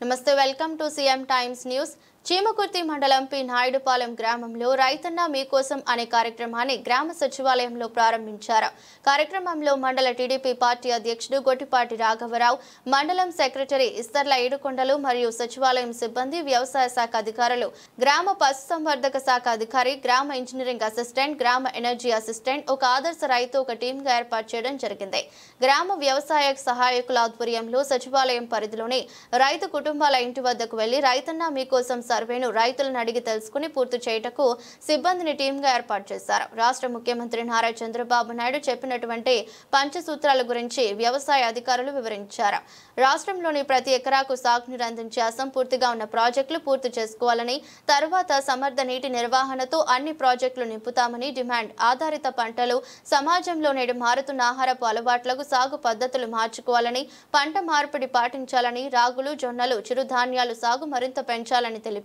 నమస్తే welcome to CM Times news. Chimakurthi మండలం P Naidupalem గ్రామంలో రైతన్న మీకోసం అనే కార్యక్రమాన్ని గ్రామ సచివాలయంలో ప్రారంభించారు. కార్యక్రమంలో మండల టీడీపీ పార్టీ అధ్యక్షుడు గొట్టిపాటి రాఘవరావు, మండలం సెక్రటరీ ఇస్తర్ల ఏడుకొండలు మరియు సచివాలయం సిబ్బంది, వ్యవసాయ శాఖ అధికారులు, గ్రామ పశుసంవర్ధక శాఖ అధికారి, గ్రామ ఇంజనీరింగ్ అసిస్టెంట్, గ్రామ ఎనర్జీ అసిస్టెంట్, ఒక ఆదర్శ రైతు ఒక టీంగా ఏర్పాటు చేయడం జరిగింది. గ్రామ వ్యవసాయ సహాయకుల ఆధ్వర్యంలో సచివాలయం పరిధిలోని రైతు కుటుంబాల ఇంటి వద్దకు వెళ్లి రైతన్న మీకోసం సర్వేను రైతులను అడిగి తెలుసుకుని పూర్తి చేయటకు సిబ్బందిని టీంగా ఏర్పాటు చేశారు. రాష్ట్ర ముఖ్యమంత్రి నారా చంద్రబాబు నాయుడు చెప్పినటువంటి పంచసూత్రాల గురించి వ్యవసాయ అధికారులు వివరించారు. రాష్ట్రంలోని ప్రతి ఎకరాకు సాగునీరు అందించే అసంపూర్తిగా ఉన్న ప్రాజెక్టులు పూర్తి చేసుకోవాలని, తర్వాత సమర్థ నీటి నిర్వహణతో అన్ని ప్రాజెక్టులు నింపుతామని, డిమాండ్ ఆధారిత పంటలు సమాజంలో నేడు మారుతున్న ఆహారపు అలవాట్లకు సాగు పద్ధతులు మార్చుకోవాలని, పంట మార్పిడి పాటించాలని, రాగులు, జొన్నలు, చిరుధాన్యాలు సాగు మరింత పెంచాలని తెలిపారు.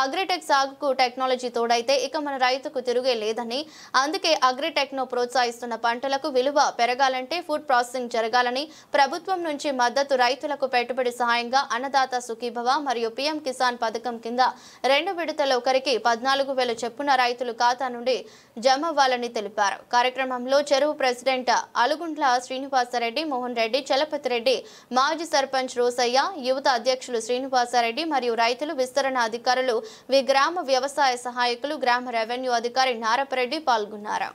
అగ్రిటెక్ సాగుకు టెక్నాలజీ తోడైతే ఇక మన రైతుకు తిరుగే లేదని, అందుకే అగ్రిటెక్ను ప్రోత్సహిస్తున్న పంటలకు విలువ పెరగాలంటే ఫుడ్ ప్రాసెసింగ్ జరగాలని, ప్రభుత్వం నుంచి మద్దతు రైతులకు పెట్టుబడి సహాయంగా అన్నదాత సుఖీభవ మరియు పీఎం కిసాన్ పథకం కింద 2 విడతల్లో ఒకరికి 14,000 చొప్పున రైతుల ఖాతా నుండి జమ అవ్వాలని తెలిపారు. కార్యక్రమంలో చెరువు ప్రెసిడెంట్ అలుగుండ్ల శ్రీనివాసరెడ్డి, మోహన్ రెడ్డి, చలపతి రెడ్డి, మాజీ సర్పంచ్ రోసయ్య, యువత అధ్యక్షులు శ్రీనివాసరెడ్డి మరియు రైతులు, విస్తరణ అధికారులు, గ్రామ వ్యవసాయ సహాయకులు, గ్రామ రెవెన్యూ అధికారి నారపరెడ్డి పాల్గొన్నారు.